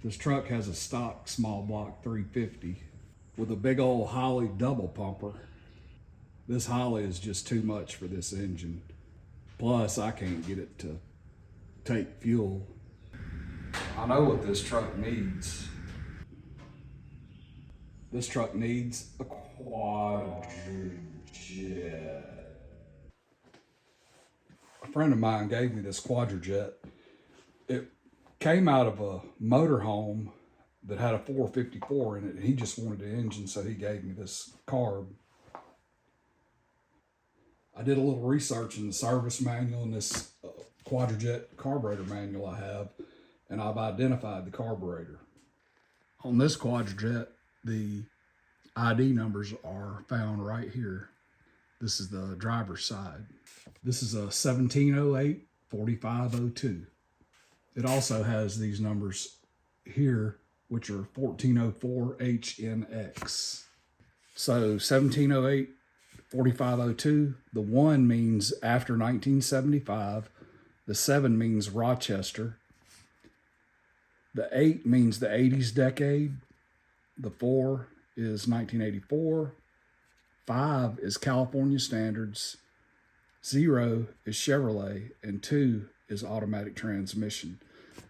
This truck has a stock small block 350 with a big old Holley double pumper. This Holley is just too much for this engine. Plus, I can't get it to take fuel. I know what this truck needs. This truck needs a Quadrajet. A friend of mine gave me this Quadrajet. It came out of a motorhome that had a 454 in it, and he just wanted the engine, so he gave me this carb. I did a little research in the service manual and this Quadrajet carburetor manual I have, and I've identified the carburetor. On this Quadrajet, the ID numbers are found right here. This is the driver's side. This is a 1708 4502. It also has these numbers here, which are 1404 HNX. So 1708 4502, the 1 means after 1975, the 7 means Rochester, the 8 means the 80s decade, the 4 is 1984, 5 is California standards, 0 is Chevrolet, and 2 is automatic transmission.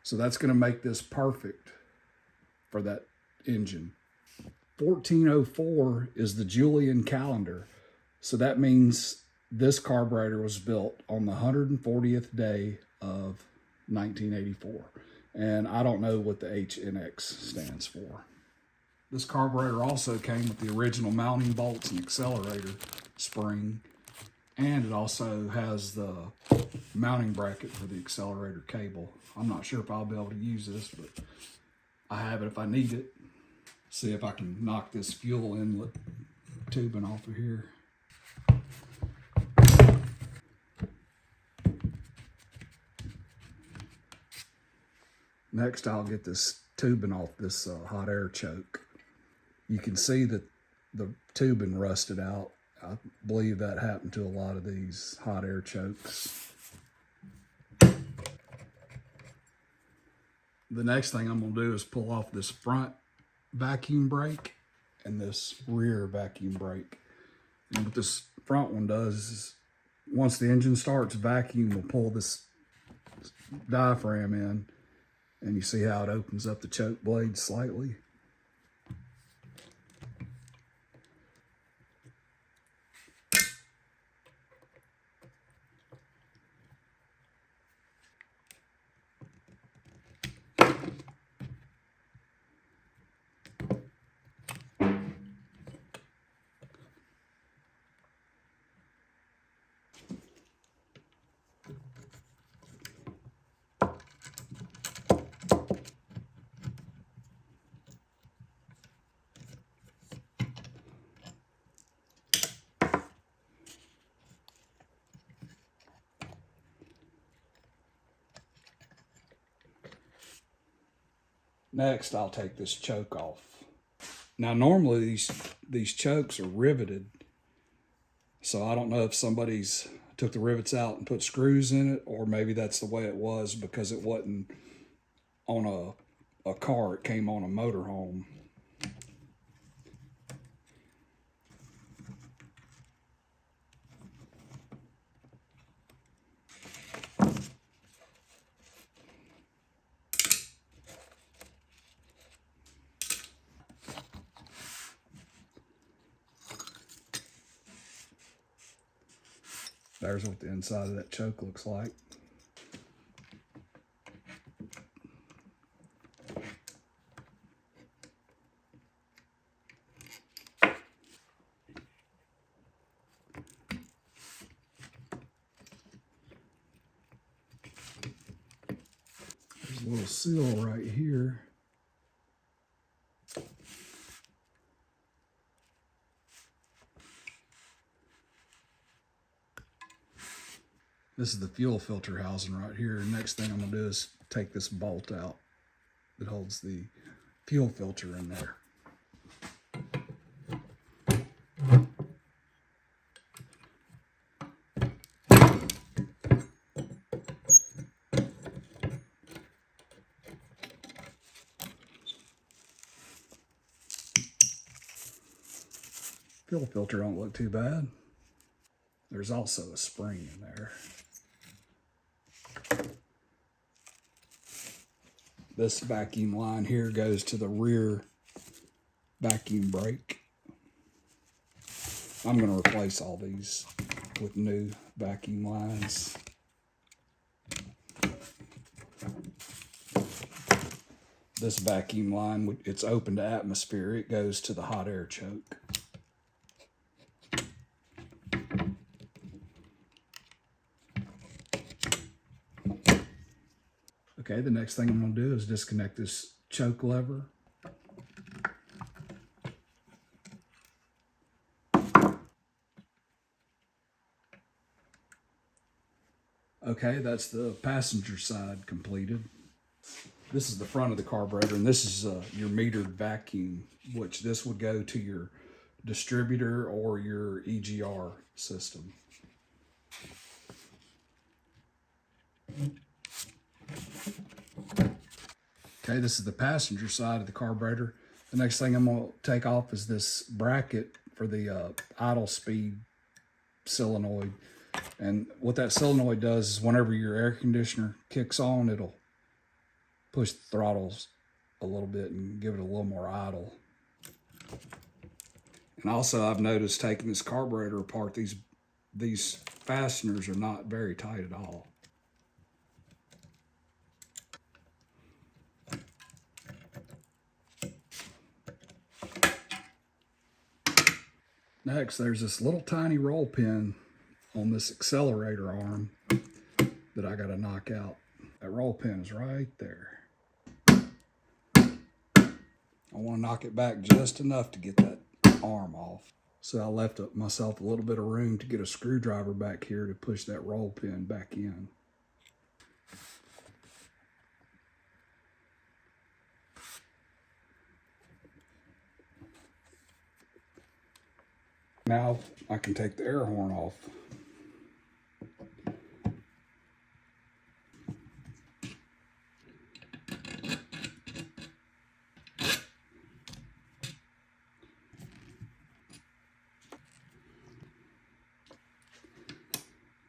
So that's going to make this perfect for that engine. 1404 is the Julian calendar. So that means this carburetor was built on the 140th day of 1984. And I don't know what the HNX stands for. This carburetor also came with the original mounting bolts and accelerator spring. And it also has the mounting bracket for the accelerator cable. I'm not sure if I'll be able to use this, but I have it if I need it. See if I can knock this fuel inlet tubing off of here. Next, I'll get this tubing off this hot air choke. You can see that the tubing rusted out. I believe that happened to a lot of these hot air chokes. The next thing I'm going to do is pull off this front vacuum brake and this rear vacuum brake. And what this front one does is once the engine starts, vacuum will pull this diaphragm in, and you see how it opens up the choke blade slightly. Next, I'll take this choke off. Now, normally these chokes are riveted, so I don't know if somebody's took the rivets out and put screws in it, or maybe that's the way it was because it wasn't on a car, it came on a motorhome. There's what the inside of that choke looks like. There's a little seal right here. This is the fuel filter housing right here. And next thing I'm gonna do is take this bolt out that holds the fuel filter in there. Fuel filter don't look too bad. There's also a spring in there. This vacuum line here goes to the rear vacuum brake. I'm going to replace all these with new vacuum lines. This vacuum line, it's open to atmosphere. It goes to the hot air choke. Okay, the next thing I'm going to do is disconnect this choke lever. Okay, that's the passenger side completed. This is the front of the carburetor, and this is your metered vacuum, which this would go to your distributor or your EGR system. Okay, this is the passenger side of the carburetor. The next thing I'm going to take off is this bracket for the idle speed solenoid. And what that solenoid does is whenever your air conditioner kicks on, it'll push the throttles a little bit and give it a little more idle. And also I've noticed taking this carburetor apart, these fasteners are not very tight at all. Next, there's this little tiny roll pin on this accelerator arm that I gotta knock out. That roll pin is right there. I want to knock it back just enough to get that arm off. So I left myself a little bit of room to get a screwdriver back here to push that roll pin back in. Now I can take the air horn off.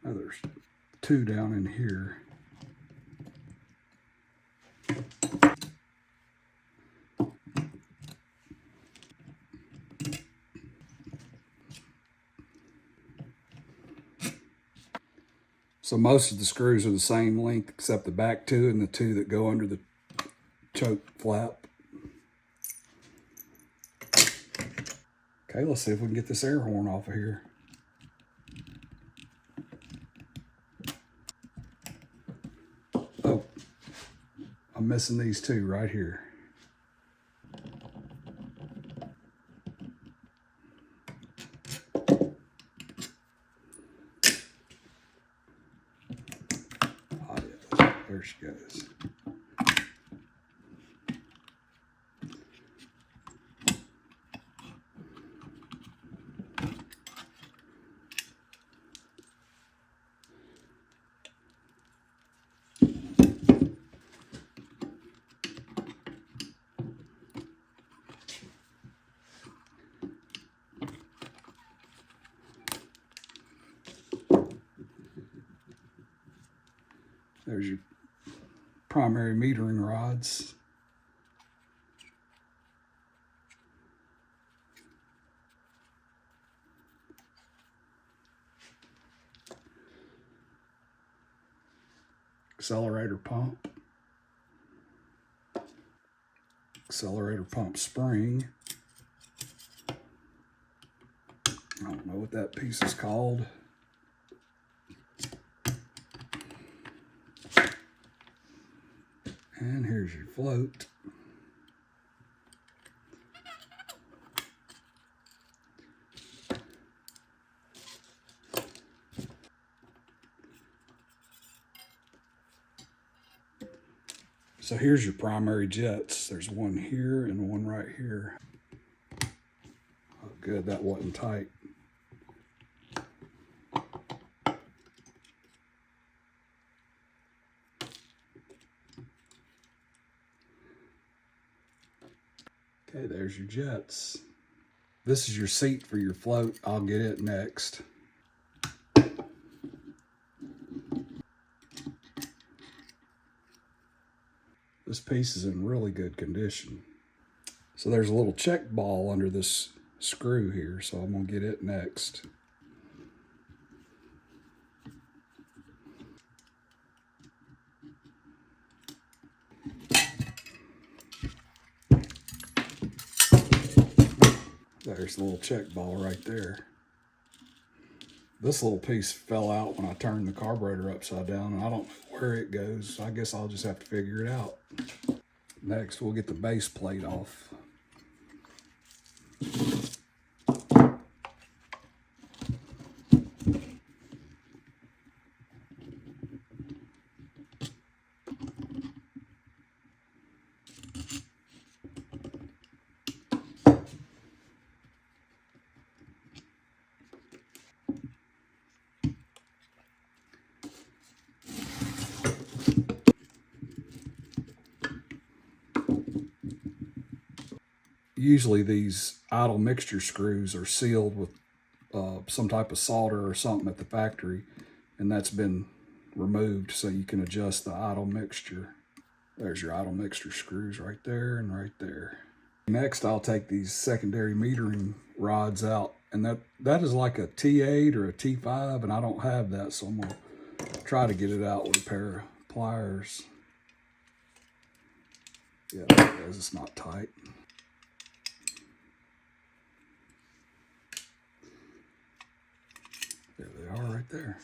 Now there's two down in here. So most of the screws are the same length except the back two and the two that go under the choke flap. Okay, let's see if we can get this air horn off of here. Oh, I'm missing these two right here. Oh yeah, there she goes. There's your primary metering rods. Accelerator pump. Accelerator pump spring. I don't know what that piece is called. And here's your float. So here's your primary jets. There's one here and one right here. Oh, good, that wasn't tight. Okay, there's your jets. This is your seat for your float. I'll get it next. This piece is in really good condition. So there's a little check ball under this screw here, so I'm gonna get it next. There's the little check ball right there. This little piece fell out when I turned the carburetor upside down, and I don't know where it goes. I guess I'll just have to figure it out. Next, we'll get the base plate off. Usually these idle mixture screws are sealed with some type of solder or something at the factory, and that's been removed so you can adjust the idle mixture. There's your idle mixture screws right there and right there. Next, I'll take these secondary metering rods out, and that is like a T8 or a T5, and I don't have that, so I'm gonna try to get it out with a pair of pliers. Yeah, there it is. It's not tight. There they are right there.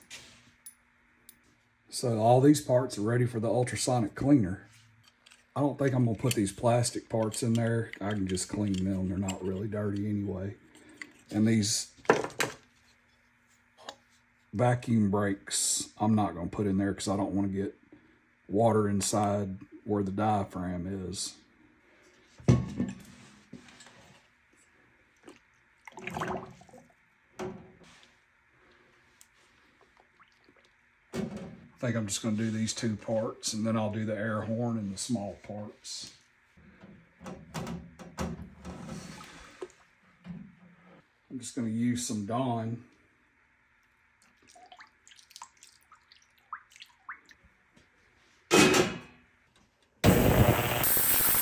So all these parts are ready for the ultrasonic cleaner. I don't think I'm gonna put these plastic parts in there. I can just clean them. They're not really dirty anyway. And these vacuum brakes, I'm not gonna put in there because I don't want to get water inside where the diaphragm is. I think I'm just going to do these two parts, and then I'll do the air horn and the small parts. I'm just going to use some Dawn.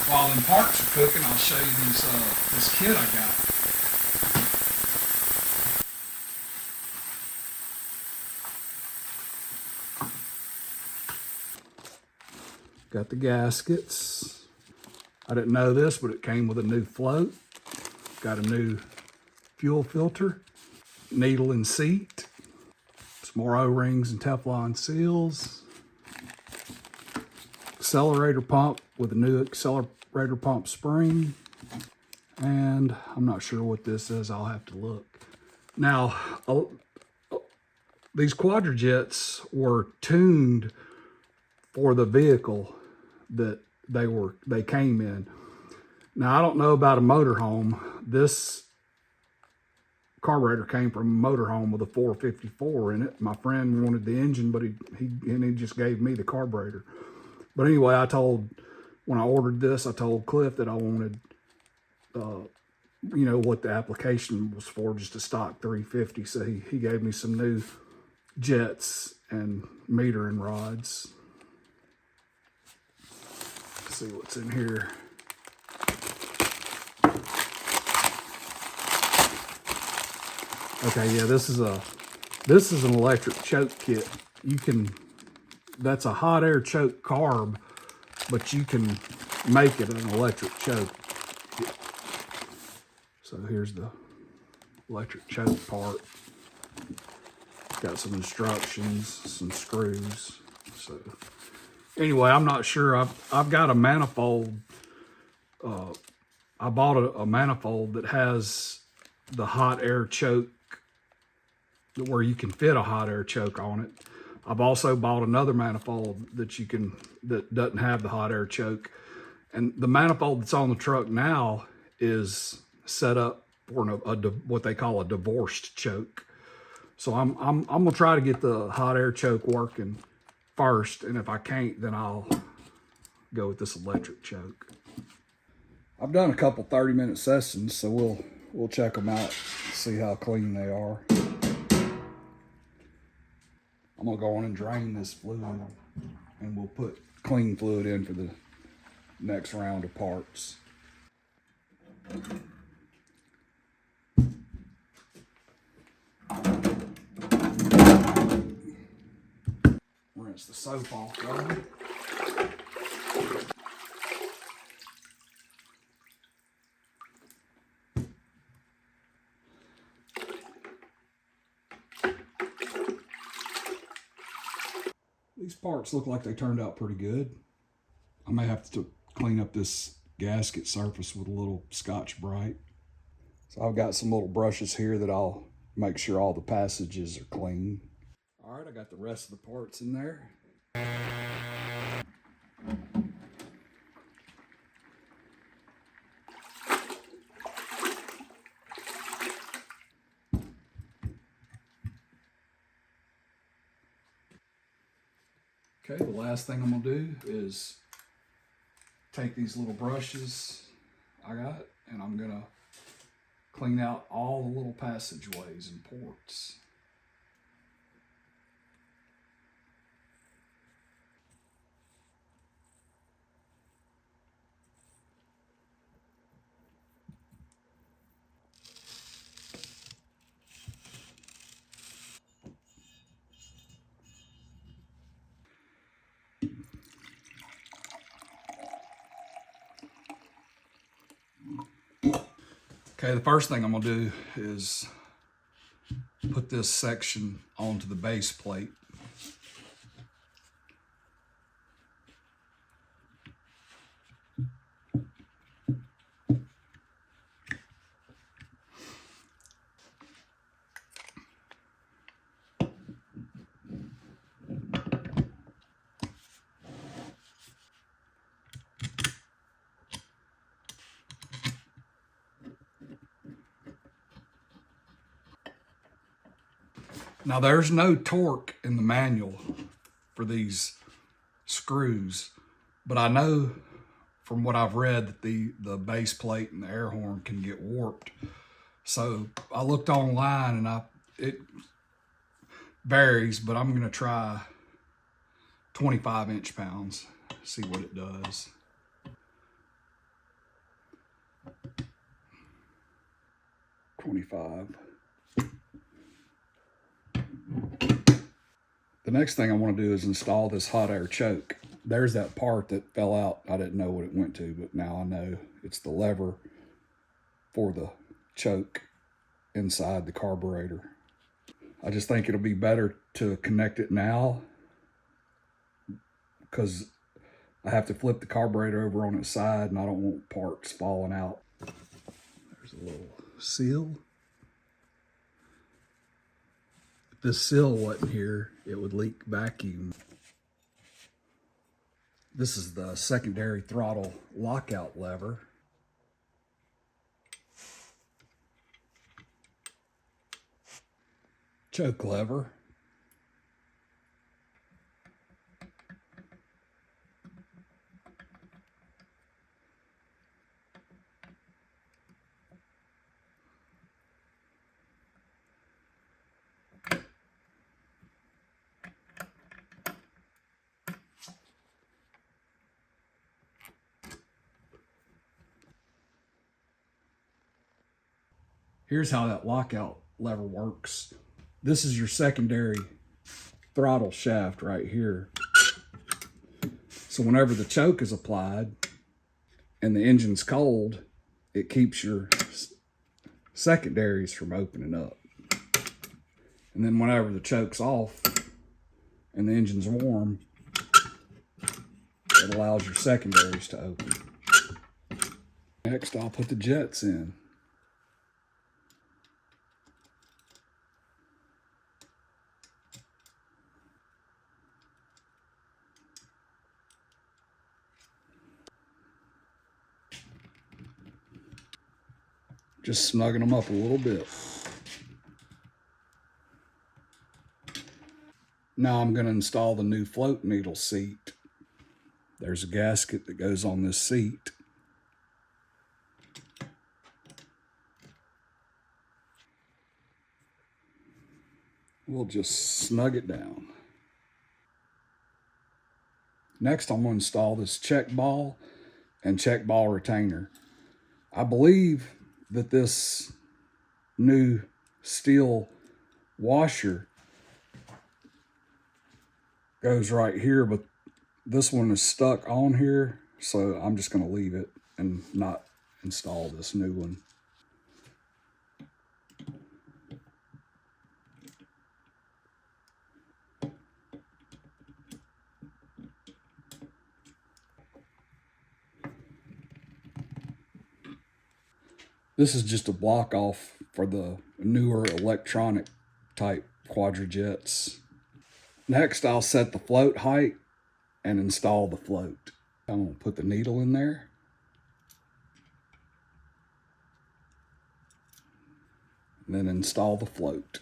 While them parts are cooking, I'll show you this kit I got. Got the gaskets. I didn't know this, but it came with a new float. Got a new fuel filter, needle and seat, some more O-rings and Teflon seals, accelerator pump with a new accelerator pump spring, and I'm not sure what this is. I'll have to look. Now, these Quadrajets were tuned for the vehicle that they came in. Now, I don't know about a motorhome. This carburetor came from a motorhome with a 454 in it. My friend wanted the engine, but he just gave me the carburetor. But anyway, when I ordered this, I told Cliff that I wanted, what the application was for, just a stock 350. So he gave me some new jets and metering rods. Let's see what's in here. Okay, yeah, this is an electric choke kit. That's a hot air choke carb, but you can make it an electric choke. So here's the electric choke part. Got some instructions, some screws. So anyway, I'm not sure. I've got a manifold. I bought a manifold that has the hot air choke, where you can fit a hot air choke on it. I've also bought another manifold that doesn't have the hot air choke. And the manifold that's on the truck now is set up for what they call a divorced choke. So I'm gonna try to get the hot air choke working first, and if I can't, then I'll go with this electric choke. I've done a couple 30-minute sessions, so we'll we'll check them out, see how clean they are. I'm gonna go on and drain this fluid, and we'll put clean fluid in for the next round of parts. Rinse the soap off though. These parts look like they turned out pretty good. I may have to clean up this gasket surface with a little Scotch-Brite. So I've got some little brushes here that I'll make sure all the passages are clean. All right, I got the rest of the parts in there. Okay, the last thing I'm gonna do is take these little brushes I got, and I'm gonna clean out all the little passageways and ports. Okay, the first thing I'm gonna do is put this section onto the base plate. Now there's no torque in the manual for these screws, but I know from what I've read that the base plate and the air horn can get warped. So I looked online, and it varies, but I'm gonna try 25 inch-pounds, see what it does. $25. The next thing I want to do is install this hot air choke. There's that part that fell out. I didn't know what it went to, but now I know it's the lever for the choke inside the carburetor. I just think it'll be better to connect it now, because I have to flip the carburetor over on its side, and I don't want parts falling out. There's a little seal. If this seal wasn't here, it would leak vacuum. This is the secondary throttle lockout lever. Choke lever. Here's how that lockout lever works. This is your secondary throttle shaft right here. So whenever the choke is applied and the engine's cold, it keeps your secondaries from opening up. And then whenever the choke's off and the engine's warm, it allows your secondaries to open. Next, I'll put the jets in. Just snugging them up a little bit. Now I'm going to install the new float needle seat. There's a gasket that goes on this seat. We'll just snug it down. Next, I'm going to install this check ball and check ball retainer. I believe that this new steel washer goes right here, but this one is stuck on here, so I'm just going to leave it and not install this new one. This is just a block off for the newer electronic type Quadrajets. Next, I'll set the float height and install the float. I'm going to put the needle in there. And then install the float.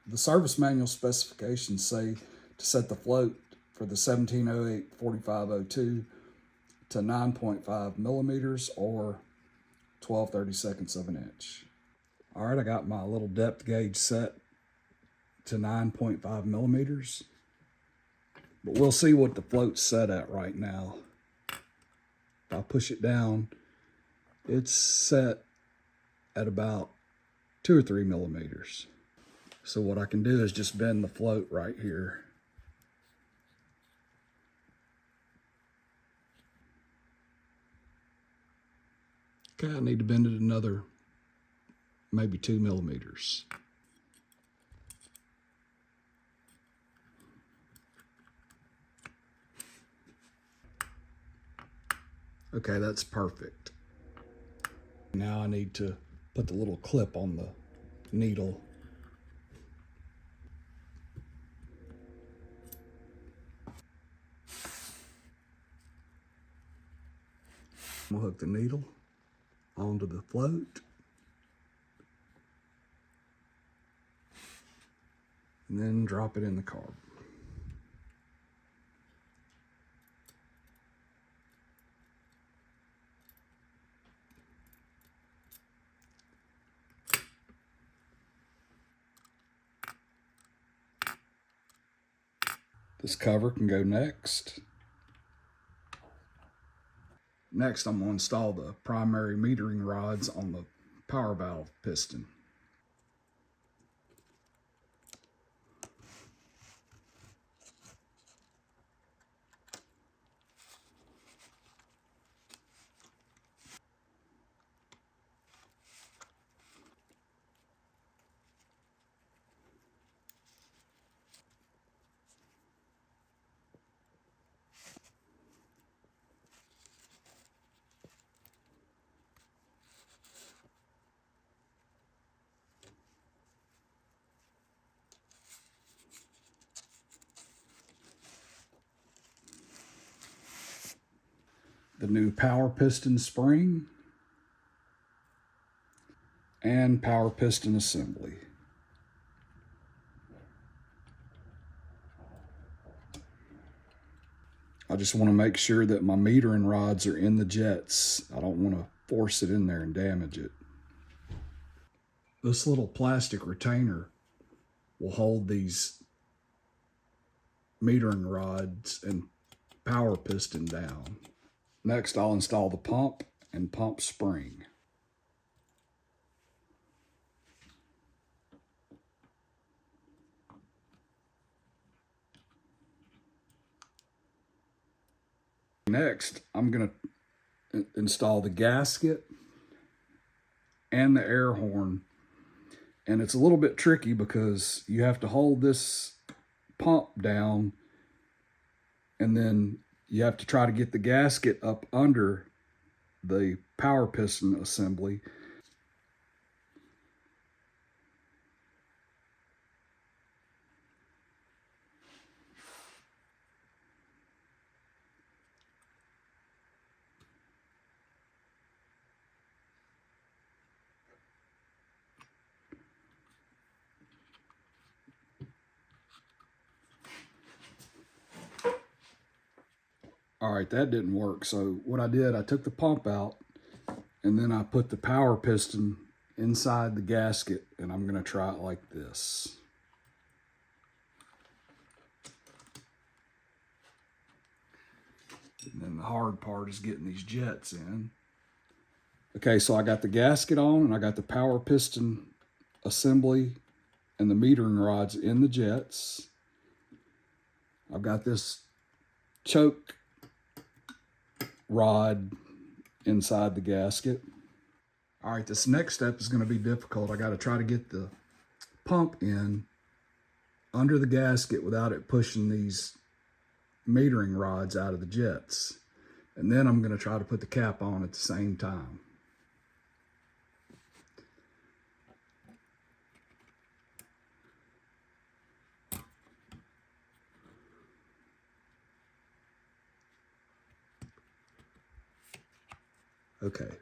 The service manual specifications say to set the float for the 1708-4502 to 9.5 millimeters or 12/32 of an inch. All right, I got my little depth gauge set to 9.5 millimeters, but we'll see what the float's set at right now. If I push it down, it's set at about 2 or 3 millimeters. So what I can do is just bend the float right here. Okay, I need to bend it another maybe 2 millimeters. Okay, that's perfect. Now I need to put the little clip on the needle. We'll hook the needle onto the float. And then drop it in the carb. This cover can go next. Next, I'm going to install the primary metering rods on the power valve piston. The new power piston spring and power piston assembly. I just want to make sure that my metering rods are in the jets. I don't want to force it in there and damage it. This little plastic retainer will hold these metering rods and power piston down. Next, I'll install the pump and pump spring. Next, I'm going to install the gasket and the air horn. And it's a little bit tricky because you have to hold this pump down and then you have to try to get the gasket up under the power piston assembly. All right, that didn't work. So what I did, I took the pump out And then I put the power piston inside the gasket, and I'm going to try it like this. And then the hard part is getting these jets in. Okay, so I got the gasket on, and I got the power piston assembly and the metering rods in the jets. I've got this choke rod inside the gasket. All right, this next step is going to be difficult. I got to try to get the pump in under the gasket without it pushing these metering rods out of the jets. And then I'm going to try to put the cap on at the same time. Okay,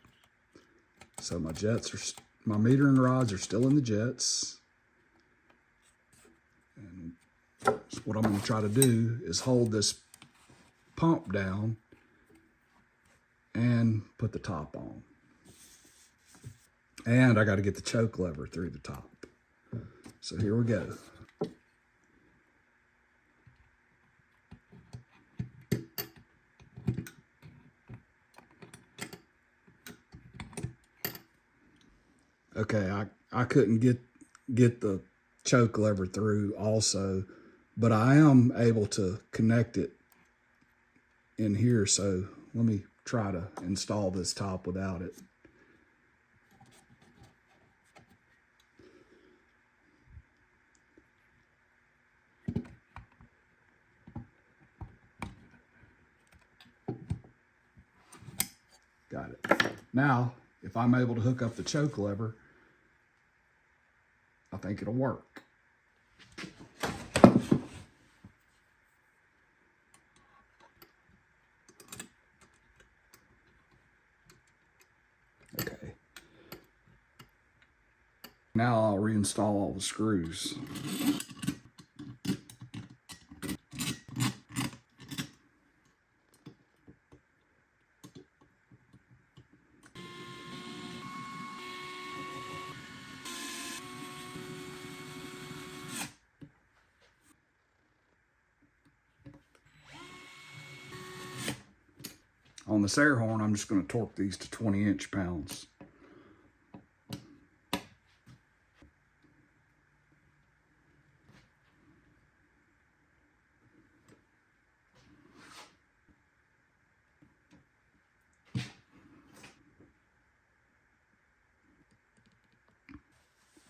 so my metering rods are still in the jets. And what I'm going to try to do is hold this pump down and put the top on. And I got to get the choke lever through the top. So here we go. Okay, I couldn't get the choke lever through also, but I am able to connect it in here. So let me try to install this top without it. Got it. Now, if I'm able to hook up the choke lever, I think it'll work. Okay. Now I'll reinstall all the screws. On this air horn, I'm just going to torque these to 20 inch-pounds.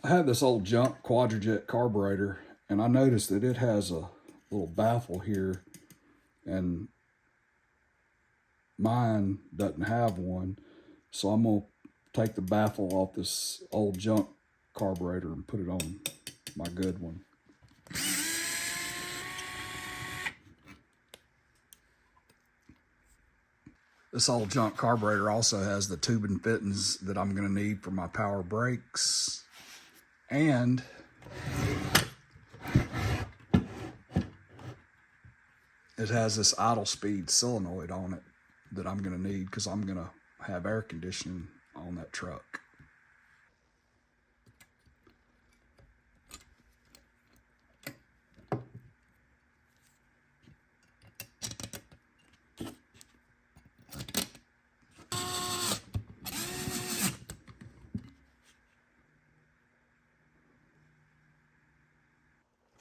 I have this old junk Quadrajet carburetor, and I noticed that it has a little baffle here, and mine doesn't have one. So I'm going to take the baffle off this old junk carburetor and put it on my good one. This old junk carburetor also has the tubing fittings that I'm going to need for my power brakes. And it has this idle speed solenoid on it that I'm going to need because I'm going to have air conditioning on that truck.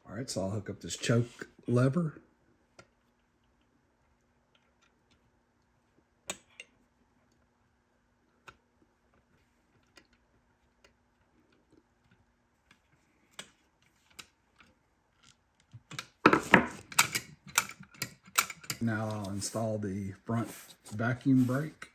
All right, so I'll hook up this choke lever. Now I'll install the front vacuum brake.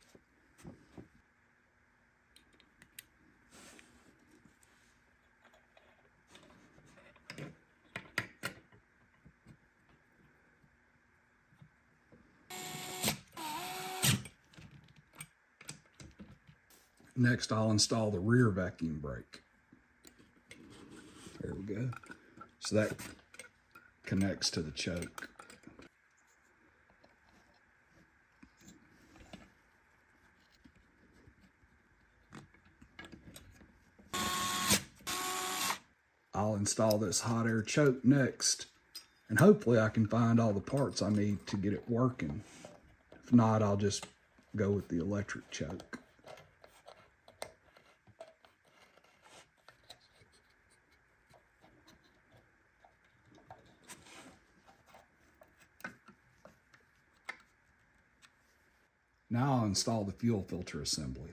Next, I'll install the rear vacuum brake. There we go. So that connects to the choke. install this hot air choke next, and hopefully I can find all the parts I need to get it working. If not, I'll just go with the electric choke. Now I'll install the fuel filter assembly.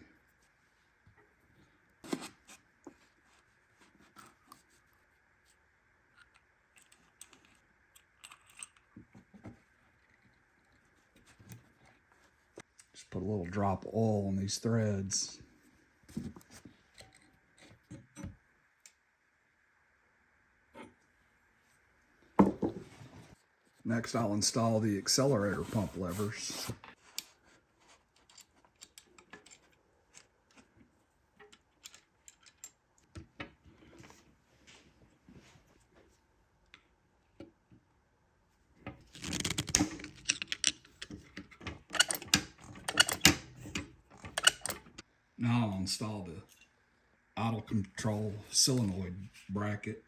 Just put a little drop of oil on these threads. Next, I'll install the accelerator pump levers. Now I'll install the idle control solenoid bracket.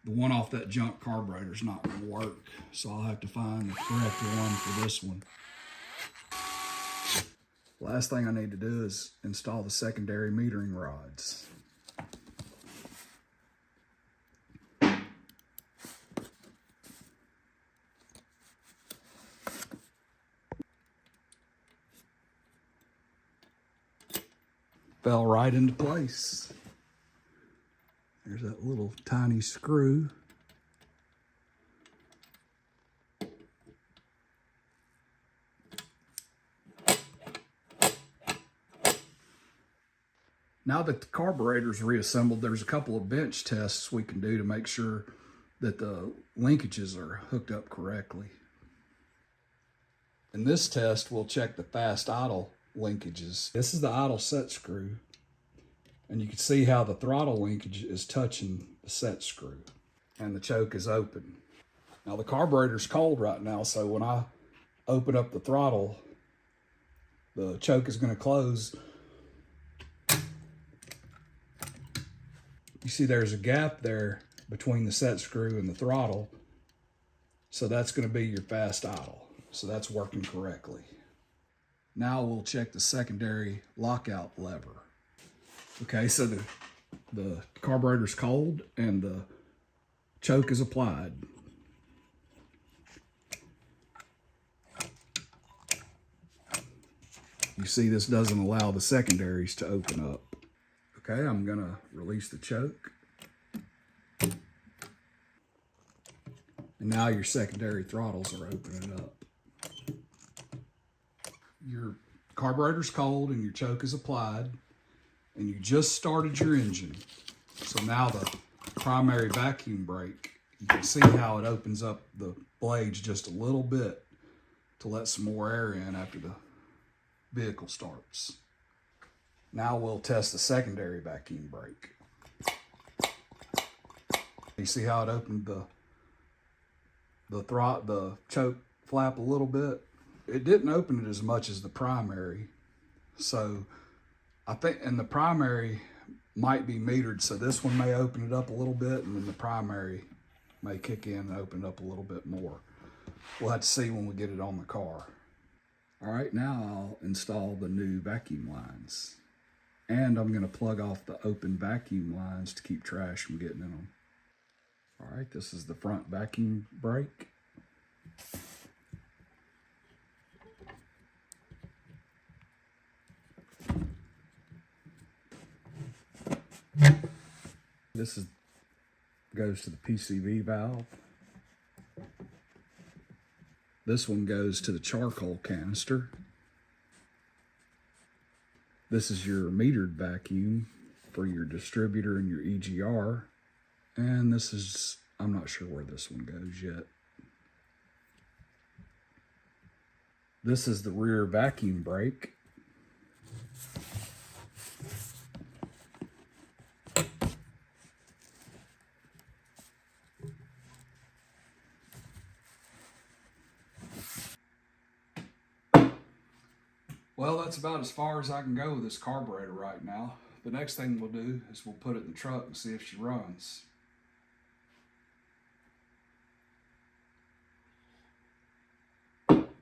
The one off that junk carburetor is not going to work, so I'll have to find the correct one for this one. Last thing I need to do is install the secondary metering rods. Fell right into place. There's that little tiny screw. Now that the carburetor's reassembled, there's a couple of bench tests we can do to make sure that the linkages are hooked up correctly. In this test, we'll check the fast idle linkages. This is the idle set screw, and you can see how the throttle linkage is touching the set screw, and the choke is open. Now the carburetor's cold right now, so when I open up the throttle, the choke is going to close. You see there's a gap there between the set screw and the throttle, so that's going to be your fast idle. So that's working correctly. Now we'll check the secondary lockout lever. Okay, so the carburetor's cold and the choke is applied. You see this doesn't allow the secondaries to open up. Okay, I'm gonna release the choke. And now your secondary throttles are opening up. Your carburetor's cold and your choke is applied, and you just started your engine. So now the primary vacuum brake, you can see how it opens up the blades just a little bit to let some more air in after the vehicle starts. Now we'll test the secondary vacuum brake. You see how it opened the choke flap a little bit? It didn't open it as much as the primary. So I think, and the primary might be metered, so this one may open it up a little bit, and then the primary may kick in and open it up a little bit more. We'll have to see when we get it on the car. All right, now I'll install the new vacuum lines. And I'm gonna plug off the open vacuum lines to keep trash from getting in them. All right, this is the front vacuum brake. This goes to the PCV valve. This one goes to the charcoal canister. This is your metered vacuum for your distributor and your EGR. And this is, I'm not sure where this one goes yet. This is the rear vacuum brake. Well, that's about as far as I can go with this carburetor right now. The next thing we'll do is we'll put it in the truck and see if she runs.